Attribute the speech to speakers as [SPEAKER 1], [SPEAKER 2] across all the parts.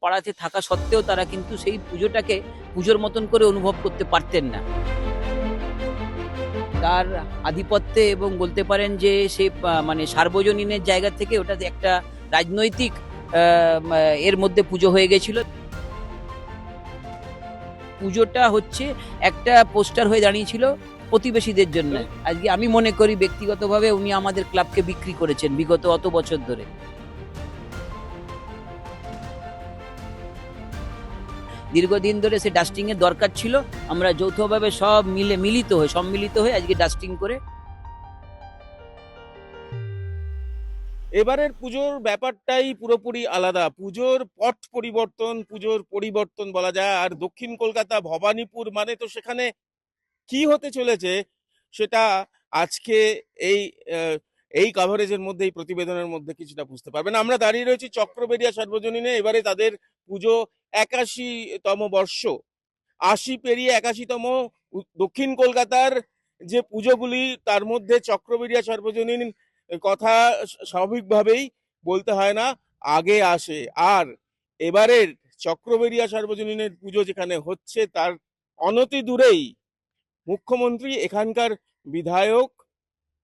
[SPEAKER 1] পাড়াতে থাকা সত্ত্বেও তারা কিন্তু সেই পুজোটাকে পুজোর মতন করে অনুভব করতে পারতেন না। তার আধিপত্যে এবং বলতে পারেন যে সে মানে সার্বজনীনের জায়গা থেকে ওটা একটা রাজনৈতিক এর মধ্যে পুজো হয়ে গেছিল। পুজোটা হচ্ছে একটা পোস্টার হয়ে দাঁড়িয়েছিল প্রতিবেশীদের জন্য। আজকে আমি মনে করি ব্যক্তিগতভাবে উনি আমাদের ক্লাবকে বিক্রি করেছেন বিগত অত বছর ধরে। দীর্ঘদিন ধরে সে ডাস্টিং এর দরকার ছিল। আমরা যৌথভাবে সব সম্মিলিত হয়ে আজকে ডাস্টিং করে
[SPEAKER 2] এবারের পুজোর ব্যাপারটাই পুরোপুরি আলাদা। পুজোর পট পরিবর্তন, পুজোর পরিবর্তন বলা যায়। আর দক্ষিণ কলকাতা ভবানীপুর মানে তো সেখানে কি হতে চলেছে সেটা আজকে এই আহ, এই কভারেজের মধ্যে, এই প্রতিবেদনের মধ্যে কিছুটা বুঝতে পারবেন। আমরা দাঁড়িয়ে রয়েছি চক্রবেড়িয়া সর্বজনীনে। এবারে তাদের পুজো 81তম বর্ষ। 80 পেরিয়ে 81তম। দক্ষিণ কলকাতার যে পুজোগুলি তার মধ্যে চক্রবেড়িয়া সর্বজনীন কথা স্বাভাবিকভাবেই বলতে হয় না, আগে আসে। আর এবারের চক্রবেড়িয়া সর্বজনীনের পুজো যেখানে হচ্ছে তার অনতি দূরেই মুখ্যমন্ত্রী, এখানকার বিধায়ক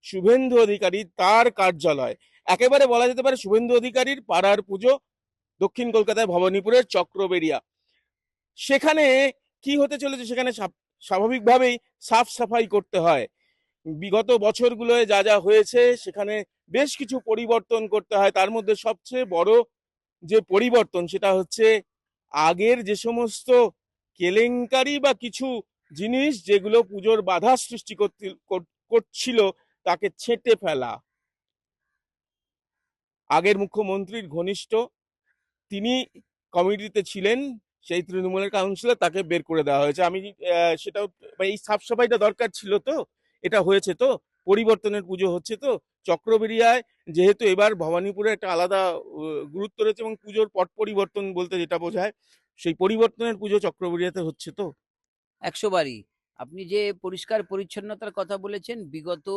[SPEAKER 2] শুভেন্দু অধিকারী, তার কার্যালয়। একেবারে বলা যেতে পারে শুভেন্দু অধিকারীর পাড়ার পুজো দক্ষিণ কলকাতায় ভবানীপুরের চক্রবেড়িয়া। সেখানে কি হতে চলেছে, সেখানে স্বাভাবিকভাবেই সাফ সাফাই করতে হয়। বিগত বছরগুলোয় যা যা হয়েছে সেখানে বেশ কিছু পরিবর্তন করতে হয়। তার মধ্যে সবচেয়ে বড় যে পরিবর্তন সেটা হচ্ছে আগের যে সমস্ত কেলেঙ্কারি বা কিছু জিনিস যেগুলো পুজোর বাধা সৃষ্টি করছিল তাকে ছেঁটে ফেলা। আগের মুখ্যমন্ত্রীর ঘনিষ্ঠ তিনি কমিটিতে ছিলেন, সেই তৃণমূলের কাউন্সিলর, তাকে বের করে দেওয়া হয়েছে। আমি সেটাও এই সাফ সাফাইটা দরকার ছিল, তো এটা হয়েছে, তো পরিবর্তনের পুজো হচ্ছে। তো চক্রবেড়িয়ায় যেহেতু এবার ভবানীপুরে একটা আলাদা গুরুত্ব রয়েছে এবং পুজোর পট পরিবর্তন বলতে যেটা বোঝায়, সেই পরিবর্তনের পুজো চক্রবেড়িয়াতে হচ্ছে। তো
[SPEAKER 1] ১০০ বারই। আপনি যে পরিষ্কার পরিচ্ছন্নতার কথা বলেছেন, বিগত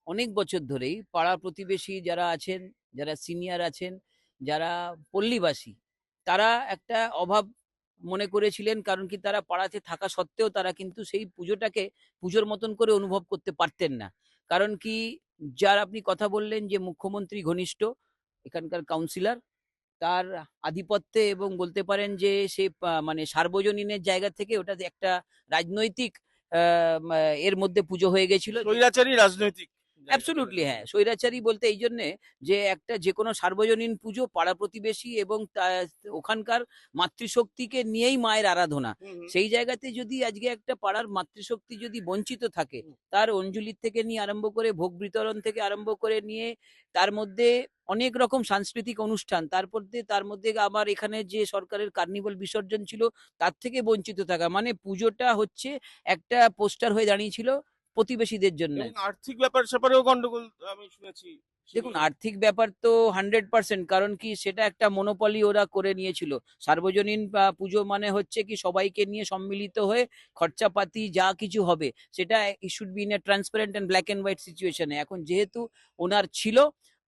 [SPEAKER 1] অনেক বছর ধরেই পাড়া প্রতিবেশী যারা আছেন, যারা সিনিয়র আছেন, যারা পল্লীবাসী, তারা একটা অভাব মনে করেছিলেন। কারণ কি, তারা পাড়াতে থাকা সত্ত্বেও তারা কিন্তু সেই পুজোটাকে পুজোর মতন করে অনুভব করতে পারতেন না। কারণ কি, যার আপনি কথা বললেন যে মুখ্যমন্ত্রী ঘনিষ্ঠ এখানকার কাউন্সিলর, তার আধিপত্যে এবং বলতে পারেন যে সে মানে সার্বজনীনের জায়গা থেকে ওটা একটা রাজনৈতিক এর মধ্যে পুজো হয়ে গেছিল।
[SPEAKER 2] স্বৈরাচারী রাজনৈতিক জায়গা করে
[SPEAKER 1] অ্যাবসোলুটলি, হ্যাঁ,
[SPEAKER 2] দিয়েছে।
[SPEAKER 1] স্বৈরাচারী বলতে এই জন্যে যে একটা যে কোনো সার্বজনীন পুজো পাড়া প্রতিবেশী এবং ওখানকার মাতৃশক্তিকে নিয়েই মায়ের আরাধনা।
[SPEAKER 2] হুম, হুম,
[SPEAKER 1] সেই জায়গাতে যদি আজকে একটা পাড়ার মাতৃশক্তি যদি বঞ্চিত থাকে,
[SPEAKER 2] হুম।
[SPEAKER 1] তার অঞ্জলির থেকে নিয়ে আরম্ভ করে ভোগ বিতরণ থেকে আরম্ভ করে নিয়ে তার মধ্যে অনেক রকম সাংস্কৃতিক অনুষ্ঠান, তার মধ্যে আবার এখানে যে সরকারের কার্নিভাল বিসর্জন ছিল তার থেকে বঞ্চিত থাকা, মানে পুজোটা হচ্ছে একটা পোস্টার হয়ে দাঁড়িয়েছিল প্রতিবেশীদের জন্য।
[SPEAKER 2] এবং আর্থিক ব্যাপার স্যাপারেও গন্ডগোল আমি শুনেছি সে
[SPEAKER 1] দেখুন,
[SPEAKER 2] নিয়ে।
[SPEAKER 1] আর্থিক ব্যাপার তো 100%, কারণ কি সেটা একটা মনোপলি ওরা করে নিয়েছিল। সার্বজনীন বা পুজো মানে হচ্ছে কি সবাইকে নিয়ে সম্মিলিত হয়ে খরচাপাতি যা কিছু হবে সেটা should be in a transparent and black and white সিচুয়েশনে। এখন যেহেতু ওনার ছিল,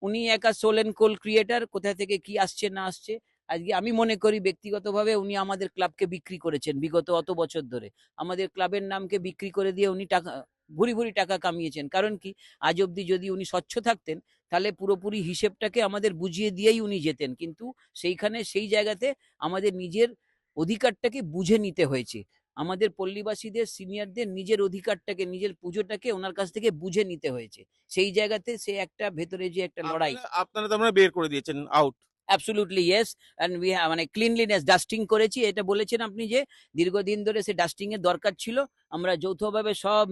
[SPEAKER 1] উনি একা সোল অ্যান্ড কোল ক্রিয়েটার, কোথা থেকে কি আসছে না আসছে। আজকে আমি মনে করি ব্যক্তিগতভাবে উনি আমাদের ক্লাবকে বিক্রি করেছেন বিগত অত বছর ধরে। আমাদের ক্লাবের নামকে বিক্রি করে দিয়ে উনি টাকা, ভুরি ভুরি টাকা কামিয়েছেন। কারণ কি, আজ অব্দি যদি উনি স্বচ্ছ থাকতেন তাহলে পুরোপুরি হিসেবটাকে আমাদের বুঝিয়ে দিয়েই উনি যেতেন। কিন্তু সেইখানে সেই জায়গাতে আমাদের নিজের অধিকারটাকে বুঝে নিতে হয়েছে। আমাদের পল্লীবাসীদের সিনিয়রদের নিজের অধিকারটাকে, নিজের পুজোটাকে ওনার কাছ থেকে বুঝে নিতে হয়েছে। সেই জায়গাতে সে একটা ভেতরে যে একটা লড়াই।
[SPEAKER 2] আপনারা আপনারা তো আমরা বের করে দিয়েছেন out.
[SPEAKER 1] Absolutely yes. And we মানে ক্লিনলিনেস ডাস্টিং করেছি, এটা বলেছেন আপনি যে দীর্ঘদিন ধরে সে ডাস্টিং এর দরকার ছিল। আমরা যৌথভাবে সব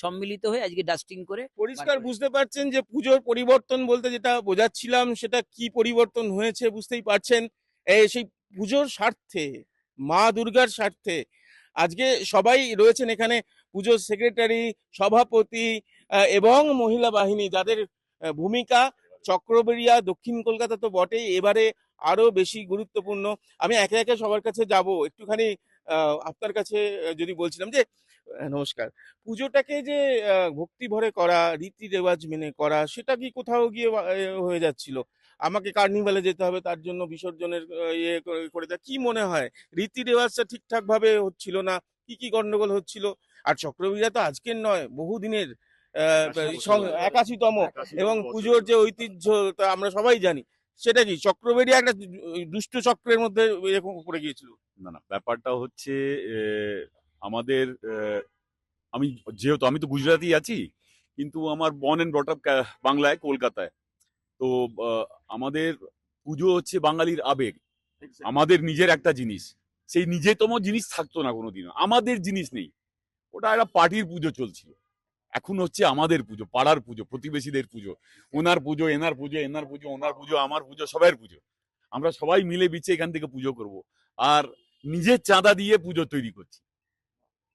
[SPEAKER 1] সম্মিলিত হয়ে আজকে ডাস্টিং করে বার
[SPEAKER 2] পরিষ্কার
[SPEAKER 1] করেছি।
[SPEAKER 2] বুঝতে পারছেন যে পুজোর পরিবর্তন বলতে যেটা বোঝাচ্ছিলাম সেটা কি পরিবর্তন হয়েছে বুঝতেই পারছেন। সেই পুজোর স্বার্থে, মা দুর্গার স্বার্থে আজকে সবাই রয়েছেন এখানে, পুজোর সেক্রেটারি, সভাপতি এবং মহিলা বাহিনী, যাদের ভূমিকা চক্রবেড়িয়া দক্ষিণ কলকাতা তো বটেই, এবারে আরো বেশি গুরুত্বপূর্ণ। আমি একে একে সবার কাছে যাব একটুখানি। আপনার কাছে যদি বলছিলাম যে নমস্কার, পুজোটাকে যে ভক্তি ভরে করা, রীতি রেওয়াজ মেনে করা, সেটা কি কোথাও গিয়ে হয়ে যাচ্ছিল? আমাকে কার্নিভালে যেতে হবে, তার জন্য বিসর্জনের ইয়ে করে দেয়। কি মনে হয় রীতি রেওয়াজটা ঠিকঠাক ভাবে হচ্ছিল না? কি কি গন্ডগোল হচ্ছিল? আর চক্রবিড়া তো আজকের নয়, বহুদিনের 81তম, এবং পুজোর যে ঐতিহ্য তা আমরা সবাই জানি। সেটা কি চক্রবেড়িয়া একটা দুষ্ট চক্রের মধ্যে এরকম পড়ে গিয়েছিল?
[SPEAKER 3] না না, ব্যাপারটা হচ্ছে আমাদের আমি যেহেতু আমি তো গুজরাটি আছি, কিন্তু আমার বর্ন এন্ড ব্রট আপ বাংলায়, কলকাতায়। তো আহ, আমাদের পুজো হচ্ছে বাঙালির আবেগ, আমাদের নিজের একটা জিনিস। সেই নিজেতম জিনিস থাকতো না কোনোদিনও, আমাদের জিনিস নেই। ওটা একটা পার্টির পুজো চলছিল। এখন হচ্ছে আমাদের পুজো, পাড়ার পুজো, প্রতিবেশীদের পুজো, ওনার পুজো, এনার পুজো, এনার পুজো, ওনার পুজো, আমার পুজো, সবার পুজো। আমরা সবাই মিলে বিচে এখান থেকে পুজো করব। আর নিজের চাঁদা দিয়ে পুজো তৈরি করছি।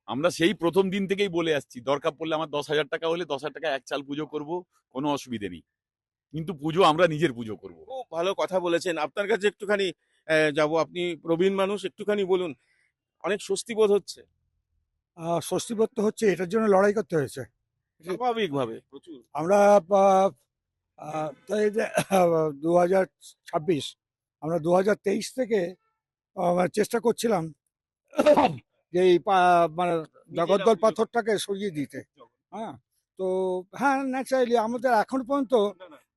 [SPEAKER 3] আমরা সেই প্রথম দিন থেকেই বলে আসছি, দরকার পড়লে আমার 10,000 টাকা হলে 10,000 টাকা এক চাল পুজো করব, কোনো অসুবিধে নেই, কিন্তু পুজো আমরা নিজের পুজো করব।
[SPEAKER 2] খুব ভালো কথা বলেছেন। আপনার কাছে একটুখানি যাব, আপনি প্রবীণ মানুষ, একটুখানি বলুন। অনেক স্বস্তি বোধ হচ্ছে?
[SPEAKER 4] স্বস্তিবোধ তো হচ্ছে, এটার জন্য লড়াই করতে হয়েছে।
[SPEAKER 2] স্বাভাবিকভাবে প্রচুর।
[SPEAKER 4] আমরা তাই যে 2026, আমরা 2023 থেকে চেষ্টা করছিলাম যে এই মানে জগদ্দল পাথরটাকে সরিয়ে দিতে। হ্যাঁ, তো হ্যাঁ, ন্যাচারালি আমাদের এখনো পর্যন্ত,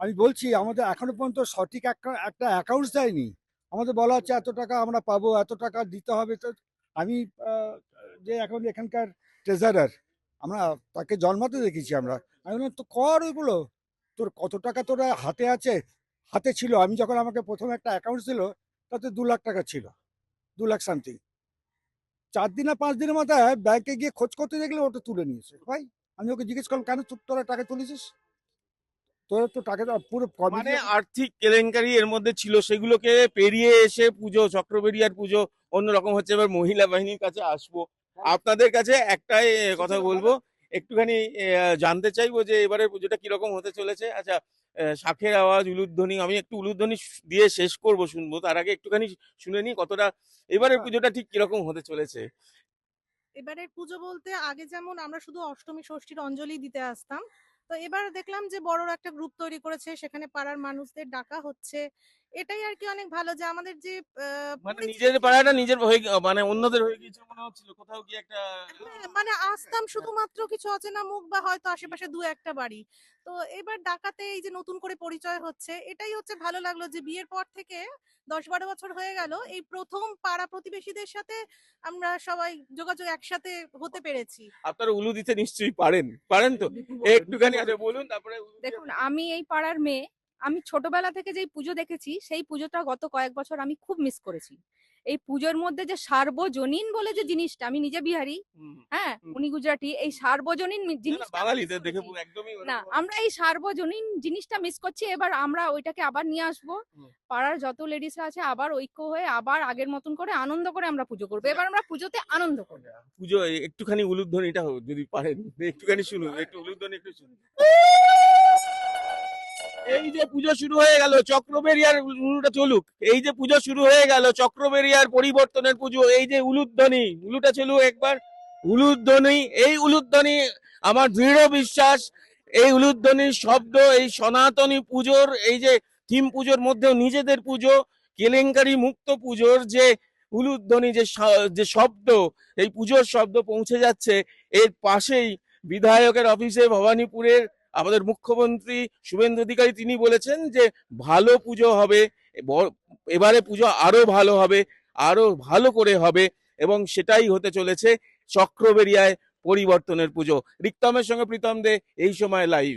[SPEAKER 4] আমি বলছি, আমাদের এখনো পর্যন্ত সঠিক একটা অ্যাকাউন্টস দেয়নি। আমাদের বলা হচ্ছে এত টাকা আমরা পাবো, এত টাকা দিতে হবে। তো আমি যে এখন এখানকার ট্রেজারার, আমরা তাকে জন্মাতে দেখেছি আমরা। আমি বললাম তো কর ওইগুলো, তোর কত টাকা তোর হাতে আছে, হাতে ছিল। আমি যখন আমাকে প্রথমে একটা অ্যাকাউন্টস দিল, তাতে 2 লাখ টাকা ছিল, 2 লাখ সামথিং। 4 দিন আর 5 দিনের মাথায় ব্যাংকে গিয়ে খোঁজ করতে দেখলে ওটা তুলে নিয়েছে। ভাই, আমি ওকে জিজ্ঞেস করলাম কেন তোরা টাকা তুলেছিস, তোরা তো টাকা পুরো
[SPEAKER 2] মানে আর্থিক কেলেঙ্কারি এর মধ্যে ছিল, সেগুলোকে পেরিয়ে এসে পুজো, চক্রবেড়িয়ার পুজো অন্যরকম হচ্ছে। এবার মহিলা বাহিনীর কাছে আসবো। আপনাদের কাছে একটাই কথা বলবো, একটুখানি জানতে চাইবো যে এবারের পুজোটা কিরকম হতে চলেছে। আচ্ছা, শাঁখের আওয়াজ, উলুধ্বনি, আমি একটু উলুধ্বনি দিয়ে শেষ করব, শুনবো। তার আগে একটুখানি শুনে নি কতটা এবারের পুজোটা ঠিক কিরকম হতে চলেছে।
[SPEAKER 5] এবারের পুজো বলতে আগে যেমন আমরা শুধু অষ্টমী ষষ্ঠীর অঞ্জলি দিতে আসতাম, তো এবার দেখলাম যে বড়র একটা গ্রুপ তৈরি করেছে, সেখানে পাড়ার মানুষদের ডাকা হচ্ছে। এটাই আর কি অনেক ভালো যে আমাদের যে
[SPEAKER 2] মানে নিজের পাড়াটা নিজের হয়ে মানে অন্যদের হয়ে গিয়েছে মনে হচ্ছিল কোথাও কি একটা।
[SPEAKER 5] মানে আসতাম শুধুমাত্র কিছু অচেনা মুখ বা হয়তো আশেপাশে দু একটা বাড়ি। তো এবার ডাকাতে এই যে নতুন করে পরিচয় হচ্ছে, এটাই হচ্ছে ভালো লাগলো যে বিয়ের পর থেকে 10-12 বছর হয়ে গেল এই প্রথম পাড়া প্রতিবেশীদের সাথে আমরা সবাই যোগাযোগ একসাথে হতে পেরেছি।
[SPEAKER 2] আপনারা উলু দিতে নিশ্চয়ই পারেন, পারেন তো? একটুখানি আচ্ছা বলুন, তারপরে
[SPEAKER 6] দেখুন, আমি এই পাড়ার মেয়ে। আমি ছোটবেলা থেকে যেই পুজো দেখেছি, সেই পুজোটা গত কয়েক বছর আমি খুব মিস করেছি। এই পুজোর মধ্যে যে সার্বজনীন বলে যে জিনিসটা, আমি নিজে বিহারি,
[SPEAKER 2] হুম,
[SPEAKER 6] হ্যাঁ,
[SPEAKER 2] হুম।
[SPEAKER 6] উনি গুজরাটি, এই সার্বজনীন
[SPEAKER 2] না, না,
[SPEAKER 6] জিনিসটা
[SPEAKER 2] বাঙালিদের
[SPEAKER 6] miss
[SPEAKER 2] দেখে
[SPEAKER 6] করেছি।
[SPEAKER 2] একদমই
[SPEAKER 6] না, আমরা এই সার্বজনীন জিনিসটা মিস করছি। এবার আমরা ওইটাকে আবার নিয়ে আসবো।
[SPEAKER 2] হুম।
[SPEAKER 6] পাড়ার যত লেডিসরা আছে আবার ঐক্য হয়ে আবার আগের মতন করে আনন্দ করে আমরা পুজো করবো। এবার আমরা পুজোতে আনন্দ করবো।
[SPEAKER 2] পুজো একটুখানি উলুধ্বনিটা হোক যদি পারেন, একটুখানি শুনুন, একটু উলুধ্বনি একটু শুনুন। এই যে পুজো শুরু হয়ে গেল, চক্রবেড়িয়ার উলুটা চলুক। এই যে পুজো শুরু হয়ে গেল, চক্রবেড়িয়ার পরিবর্তনের পুজো, এই যে উলুধ্বনি, উলুটা চলুক একবার। উলুধ্বনি, এই উলুধ্বনি, আমার দৃঢ় বিশ্বাস এই উলুধ্বনির শব্দ, এই সনাতনী পুজোর, এই যে থিম পুজোর মধ্যেও নিজেদের পুজো, কেলেঙ্কারি মুক্ত পুজোর যে উলুধ্বনি, যে শব্দ, এই পুজোর শব্দ পৌঁছে যাচ্ছে। এর পাশেই বিধায়কের অফিসে ভবানীপুরের আমাদের মুখ্যমন্ত্রী শুভেন্দু অধিকারী তিনি বলেছেন যে ভালো পুজো হবে, এবারে পুজো আরো ভালো হবে, আরো ভালো করে হবে, এবং সেটাই হতে চলেছে চক্রবেড়িয়ায় পরিবর্তনের পুজো। রিক্তমের সঙ্গে প্রীতম দে, এই সময় লাইভ।